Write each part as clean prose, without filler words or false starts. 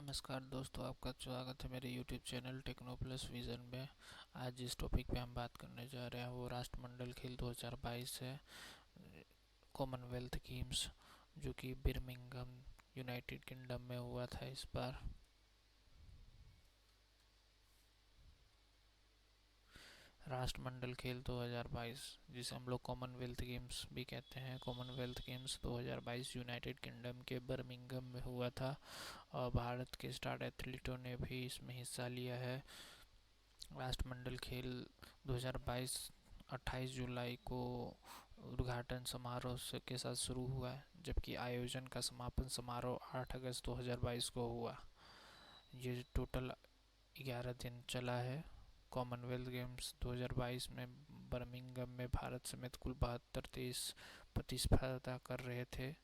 नमस्कार दोस्तों, आपका स्वागत है मेरे YouTube channel techno plus vision में। आज जिस टॉपिक पे हम बात करने जा रहे हैं वो राष्ट्रमंडल खेल 2022 है, कॉमनवेल्थ गेम्स, जो कि बर्मिंघम यूनाइटेड किंगडम में हुआ था इस बार। राष्ट्रमंडल खेल 2022, जिसे हम लोग कॉमनवेल्थ गेम्स भी कहते हैं, कॉमनवेल्थ गेम्स 2022 यूनाइटेड किंगडम के बर्मिंघम में हुआ था और भारत के स्टार एथलीटों ने भी इसमें हिस्सा लिया है। राष्ट्रमंडल खेल 2022 28 जुलाई को उद्घाटन समारोह के साथ शुरू हुआ है, जबकि आयोजन का समापन समारोह 8 अगस्त 2022 को हुआ। ये टोटल 11 दिन चला है। कॉमनवेल्थ गेम्स 2022 में बर्मिंघम में भारत समेत कुल 72 देश प्रतिस्पर्धा कर रहे थे।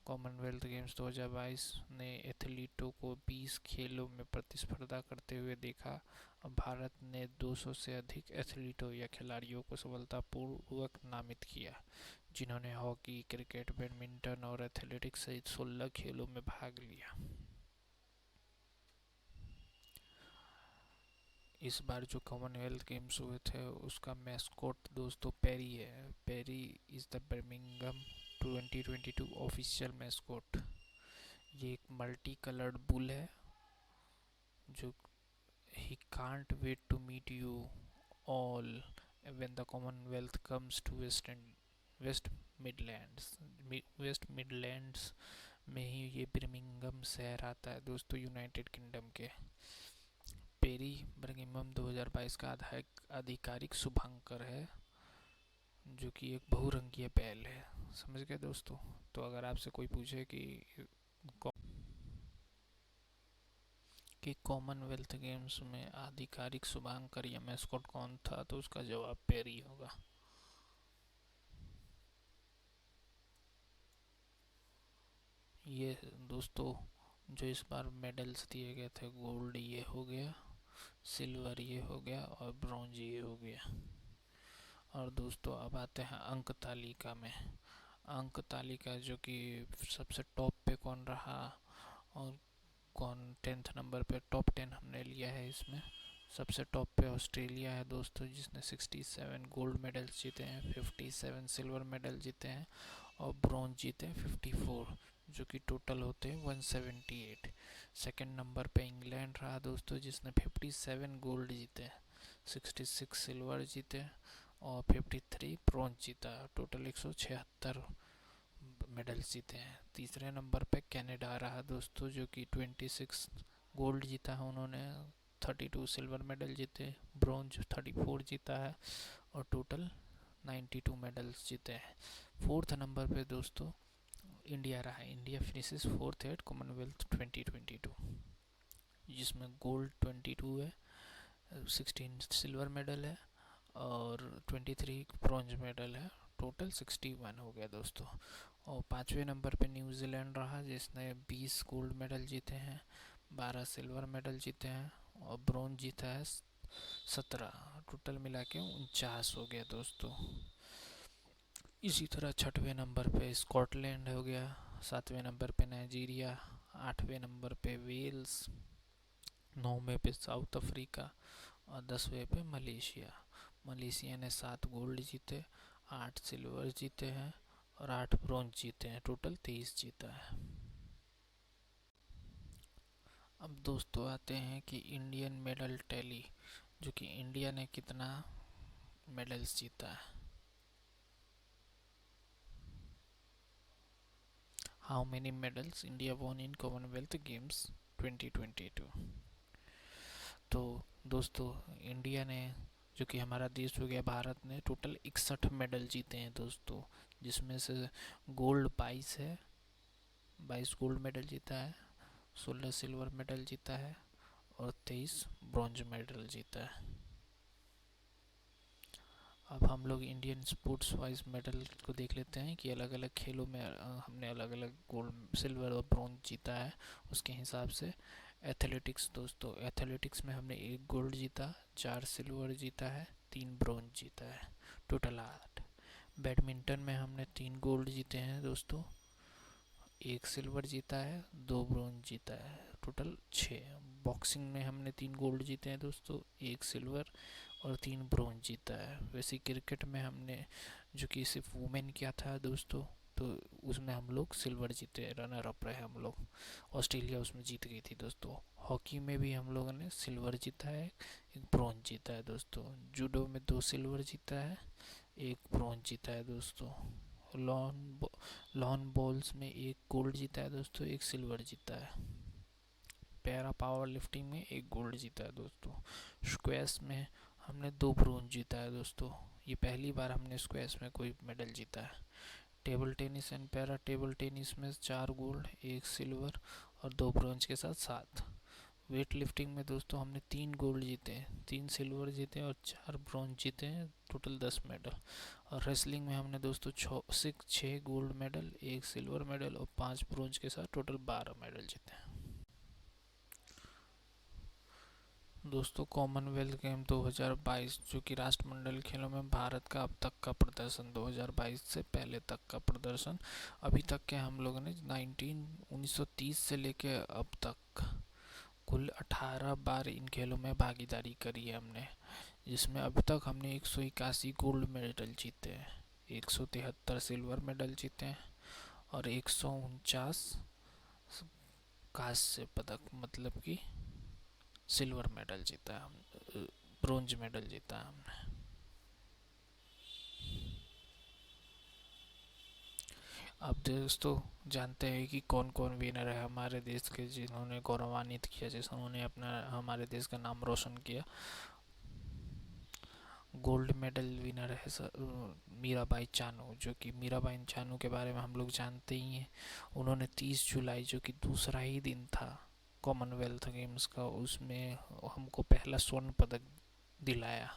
कॉमनवेल्थ गेम्स 2022 ने एथलीटों को 20 खेलों में प्रतिस्पर्धा करते हुए देखा। अब भारत ने 200 से अधिक एथलीटों या खिलाड़ियों को सफलतापूर्वक नामित किया, जिन्होंने हॉकी, क्रिकेट, बैडमिंटन और एथलेटिक्स सहित 16 खेलों में भाग लिया। इस बार जो कॉमनवेल्थ गेम्स हुए थे उसका मैस्कॉट दोस्तों पेरी है। Perry is the Birmingham 2022 official mascot. ये एक मल्टी कलर्ड बुल है जो he can't wait to meet you all when the Commonwealth comes to West Midlands में ही ये बर्मिंघम शहर आता है दोस्तों, यूनाइटेड किंगडम के। पेरी बर्मिंघम 2022 का आधिकारिक शुभांकर है, जो कि एक बहुरंगीय बैल है। समझ गए दोस्तों? तो अगर आपसे कोई पूछे कि कॉमनवेल्थ गेम्स में आधिकारिक शुभांकर या मैस्कॉट कौन था, तो उसका जवाब पेरी होगा। ये दोस्तों जो इस बार मेडल्स दिए गए थे, गोल्ड ये हो गया, सिल्वर ये हो गया और ब्रॉन्ज ये हो गया। और दोस्तों अब आते हैं अंक तालिका में। अंक तालिका जो कि सबसे टॉप पे कौन रहा और कौन 10th नंबर पे, टॉप 10 हमने लिया है इसमें। सबसे टॉप पे ऑस्ट्रेलिया है दोस्तों, जिसने 67 गोल्ड मेडल्स जीते हैं, 57 सिल्वर मेडल जीते हैं और ब्रॉन्ज जीते हैं 54, जो कि टोटल होते हैं 178। सेकंड नंबर पे इंग्लैंड रहा दोस्तों, जिसने 57 गोल्ड जीते हैं, 66 सिल्वर जीते और 53 ब्रॉन्ज जीता, टोटल 176 मेडल्स जीते हैं। तीसरे नंबर पे कनाडा रहा दोस्तों, जो कि 26 गोल्ड जीता है उन्होंने, 32 सिल्वर मेडल जीते, ब्रॉन्ज 34 जीता है और टोटल 92 मेडल्स जीते हैं। फोर्थ नंबर पे दोस्तों इंडिया रहा। India finishes fourth eight Commonwealth 2022, जिसमें गोल्ड 22 है, 16 सिल्वर मेडल है और 23 ब्रॉन्ज मेडल है, टोटल 61 हो गया दोस्तों। और पाँचवें नंबर पे न्यूजीलैंड रहा, जिसने 20 गोल्ड मेडल जीते हैं, 12 सिल्वर मेडल जीते हैं और ब्रॉन्ज जीता है 17, टोटल मिला के 49 हो गया दोस्तों। इसी तरह छठवें नंबर पे स्कॉटलैंड हो गया, सातवें नंबर पे नाइजीरिया, आठवें नंबर पे वेल्स, नौवें पे साउथ अफ्रीका और 10वें पे मलेशिया। मलेशिया ने 7 गोल्ड जीते, 8 सिल्वर जीते हैं और 8 ब्रॉन्ज जीते हैं, टोटल 23 जीता है। अब दोस्तों आते हैं कि इंडियन मेडल टैली, जो कि इंडिया ने कितना मेडल्स जीता है। How many medals India won in Commonwealth games 2022। तो दोस्तों इंडिया ने, जो कि हमारा देश हो गया भारत ने, टोटल 61 मेडल जीते हैं दोस्तों, जिसमें से गोल्ड 22 है, 22 गोल्ड मेडल जीता है, 16 सिल्वर मेडल जीता है और 23 ब्रॉन्ज मेडल जीता है। अब हम लोग इंडियन स्पोर्ट्स वाइज मेडल को देख लेते हैं कि अलग अलग खेलों में हमने अलग अलग गोल्ड, सिल्वर और ब्रॉन्ज जीता है उसके हिसाब से। एथलेटिक्स दोस्तों, एथलेटिक्स में हमने 1 गोल्ड जीता, 4 सिल्वर जीता है, 3 ब्रॉन्ज जीता है, टोटल 8। बैडमिंटन में हमने 3 गोल्ड जीते हैं दोस्तों, 1 सिल्वर जीता है, 2 ब्रॉन्ज जीता है, टोटल 6। बॉक्सिंग में हमने 3 गोल्ड जीते हैं दोस्तों, 1 सिल्वर और 3 ब्रोंज जीता है। वैसे क्रिकेट में हमने जो कि सिर्फ वुमेन किया था दोस्तों, तो उसमें हम लोग सिल्वर जीते, रनर अप रहे हम लोग। ऑस्ट्रेलिया उसमें जीत गई थी दोस्तों। हॉकी में भी हम लोगों ने सिल्वर जीता है, 1 ब्रोंज जीता है दोस्तों। जूडो में 2 सिल्वर जीता है, 1 ब्रोंज जीता है दोस्तों। लॉन बॉल्स में 1 गोल्ड जीता है दोस्तों, 1 सिल्वर जीता है। पैरा पावर लिफ्टिंग में 1 गोल्ड जीता है दोस्तों। स्क्वैश में हमने 2 ब्रोंज जीता है दोस्तों। ये पहली बार हमने स्क्वैश में कोई मेडल जीता है। Table tennis and para table tennis में 4 गोल्ड, 1 सिल्वर और 2 ब्रोंज के साथ 7। वेट लिफ्टिंग में दोस्तों हमने 3 गोल्ड जीते हैं, 3 सिल्वर जीते हैं और 4 ब्रोंज जीते हैं, टोटल 10 मेडल। और रेसलिंग में हमने दोस्तों 6 गोल्ड मेडल, 1 सिल्वर मेडल और 5 ब्रोंज के साथ टोटल 12 मेडल जीते हैं दोस्तों। कॉमनवेल्थ गेम 2022 जो कि राष्ट्रमंडल खेलों में भारत का अब तक का प्रदर्शन, 2022 से पहले तक का प्रदर्शन, अभी तक के हम लोगों ने 1930 से लेके अब तक कुल 18 बार इन खेलों में भागीदारी करी है हमने, जिसमें अब तक हमने 181 गोल्ड मेडल जीते हैं, 173 सिल्वर मेडल जीते हैं और 149 कांस्य पदक मतलब कि सिल्वर मेडल जीता है, हम ब्रोंज मेडल जीता है हमने। अब दोस्तों जानते हैं कि कौन कौन विनर है हमारे देश के, जिन्होंने गौरवान्वित किया, जिन्होंने अपना हमारे देश का नाम रोशन किया। गोल्ड मेडल विनर है मीराबाई चानू, जो कि मीराबाई चानू के बारे में हम लोग जानते ही हैं। उन्होंने 30 जुलाई जो कि दूसरा ही दिन था कॉमनवेल्थ गेम्स का, उसमें हमको पहला स्वर्ण पदक दिलाया।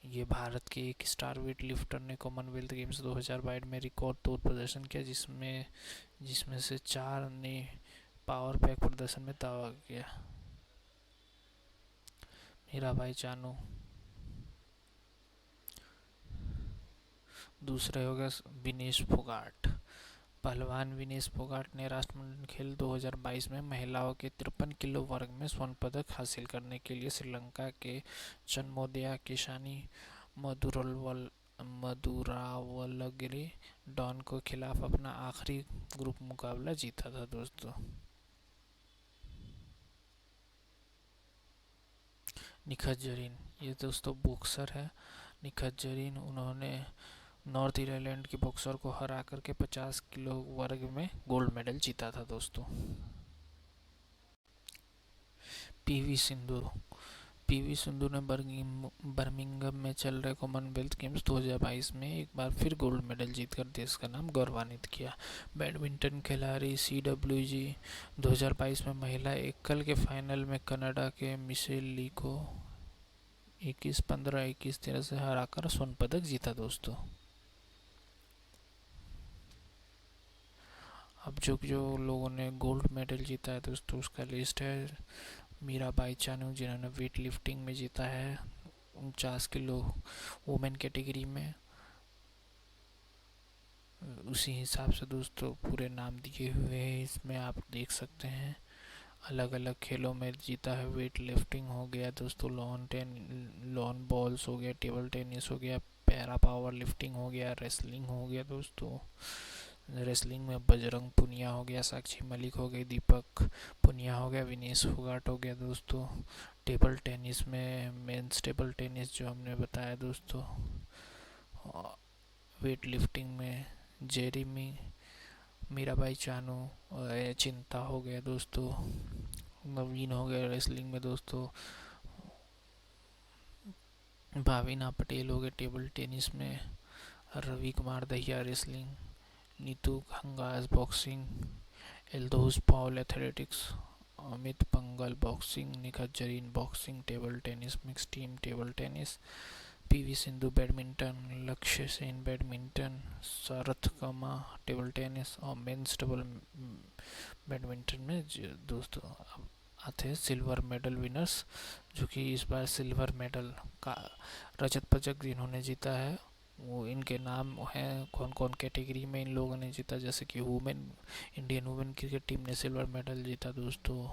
ये भारत के एक स्टार वेट लिफ्टर ने कॉमनवेल्थ गेम्स 2022 में रिकॉर्ड तोड़ प्रदर्शन किया, जिसमें से 4 ने पावर पैक प्रदर्शन में दावा किया। मीराबाई चानू। दूसरे हो गया विनेश फोगाट। पहलवान विनेश फोगाट ने राष्ट्रमंडल खेल 2022 में महिलाओं के 53 किलो वर्ग में स्वर्ण पदक हासिल करने के लिए श्रीलंका के चन्मोदया किशानी मधुरावलगिरी डॉन के खिलाफ अपना आखिरी ग्रुप मुकाबला जीता था दोस्तों। निखत जरीन, ये दोस्तों बॉक्सर है निखत जरीन। उन्होंने नॉर्थ आयरलैंड के बॉक्सर को हरा करके 50 किलो वर्ग में गोल्ड मेडल जीता था दोस्तों। पीवी सिंधु। पीवी सिंधु ने बर्मिंघम में चल रहे कॉमनवेल्थ गेम्स 2022 में एक बार फिर गोल्ड मेडल जीतकर देश का नाम गौरवान्वित किया। बैडमिंटन खिलाड़ी CWG 2022 में महिला एकल के फाइनल में कनाडा के मिशेल ली को 21-15, 21-13 से हराकर स्वर्ण पदक जीता दोस्तों। अब जो लोगों ने गोल्ड मेडल जीता है दोस्तों, उसका लिस्ट है। मीराबाई चानू, जिन्होंने वेट लिफ्टिंग में जीता है 49 किलो वुमेन कैटेगरी में। उसी हिसाब से दोस्तों पूरे नाम दिए हुए हैं, इसमें आप देख सकते हैं। अलग अलग खेलों में जीता है। वेट लिफ्टिंग हो गया दोस्तों, लॉन बॉल्स हो गया, टेबल टेनिस हो गया, पैरा पावर लिफ्टिंग हो गया, रेसलिंग हो गया दोस्तों। रेसलिंग में बजरंग पुनिया हो गया, साक्षी मलिक हो गई, दीपक पुनिया हो गया, विनेश फोगाट हो गया दोस्तों। टेबल टेनिस में मेंस टेबल टेनिस जो हमने बताया दोस्तों। वेट लिफ्टिंग में जेरेमी, मीराबाई चानू और चिंता हो गया दोस्तों। नवीन हो गया रेसलिंग में दोस्तों। भाविना पटेल हो गए टेबल टेनिस में। Ravi Kumar Dahiya wrestling, Nitu Ghanghas boxing, Eldhose Paul athletics, Amit Panghal boxing, Nikhat Zareen boxing, table tennis mix team table tennis, PV Sindhu badminton, Lakshya Sen badminton, Sharath Kamal table tennis और मेंस डबल बैडमिंटन में दोस्तों आते हैं सिल्वर मेडल विनर्स, जो कि इस बार सिल्वर मेडल का रजत पदक जिन्होंने जीता है वो इनके नाम हैं कौन कौन कैटेगरी में इन लोगों ने जीता। जैसे कि women, Indian women cricket team ने सिल्वर मेडल जीता दोस्तों।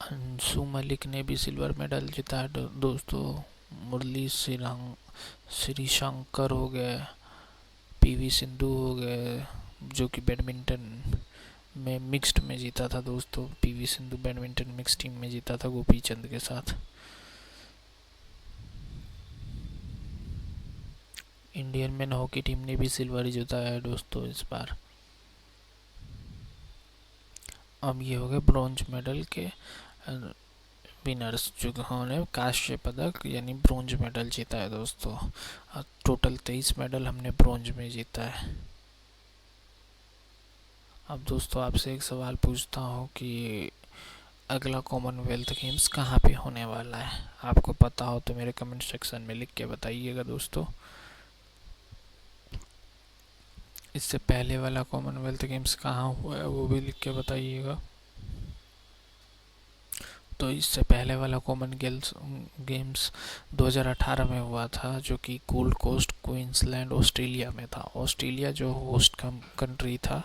अंशु मलिक ने भी सिल्वर मेडल जीता है दोस्तों। मुरली श्रीशंकर हो गए, पीवी सिंधु हो गए जो कि बैडमिंटन में मिक्स्ड में जीता था दोस्तों। PV Sindhu badminton mix team में जीता था गोपी चंद के साथ। इंडियन मेन हॉकी टीम ने भी सिल्वर जीता है दोस्तों इस बार। अब ये हो गए ब्रॉन्ज मेडल के विनर्स जिन्होंने कांस्य पदक यानी ब्रॉन्ज मेडल जीता है दोस्तों। टोटल 23 मेडल हमने ब्रॉन्ज में जीता है। अब दोस्तों आपसे एक सवाल पूछता हूँ कि अगला कॉमनवेल्थ गेम्स कहाँ पे होने वाला है। आपको पता हो तो मेरे कमेंट सेक्शन में लिख के बताइएगा दोस्तों। इससे पहले वाला कॉमनवेल्थ गेम्स कहाँ हुआ है वो भी लिख के बताइएगा। तो इससे पहले वाला गेम्स 2018 में हुआ था जो कि गोल्ड कोस्ट क्वींसलैंड ऑस्ट्रेलिया में था। ऑस्ट्रेलिया जो होस्ट कंट्री था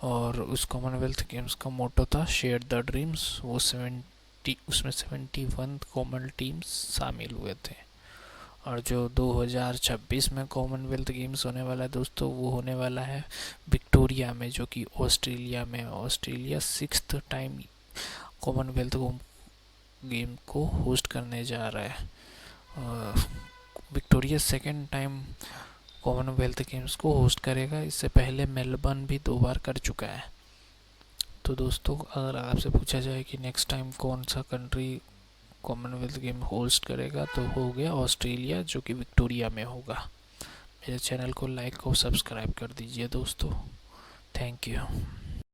और उस कॉमनवेल्थ गेम्स का मोटो था शेयर द ड्रीम्स। वो 70 उसमें 71 कॉमन टीम्स शामिल हुए थे। और जो 2026 में कॉमनवेल्थ गेम्स होने वाला है दोस्तों वो होने वाला है विक्टोरिया में जो कि ऑस्ट्रेलिया में। Australia 6th time Commonwealth game को होस्ट करने जा रहा है। Victoria 2nd time Commonwealth games को होस्ट करेगा। इससे पहले मेलबर्न भी 2 बार कर चुका है। तो दोस्तों अगर आपसे पूछा जाए कि नेक्स्ट टाइम कौन सा कंट्री कॉमनवेल्थ गेम होस्ट करेगा तो हो गया ऑस्ट्रेलिया जो कि विक्टोरिया में होगा। मेरे चैनल को लाइक और सब्सक्राइब कर दीजिए दोस्तों। Thank you.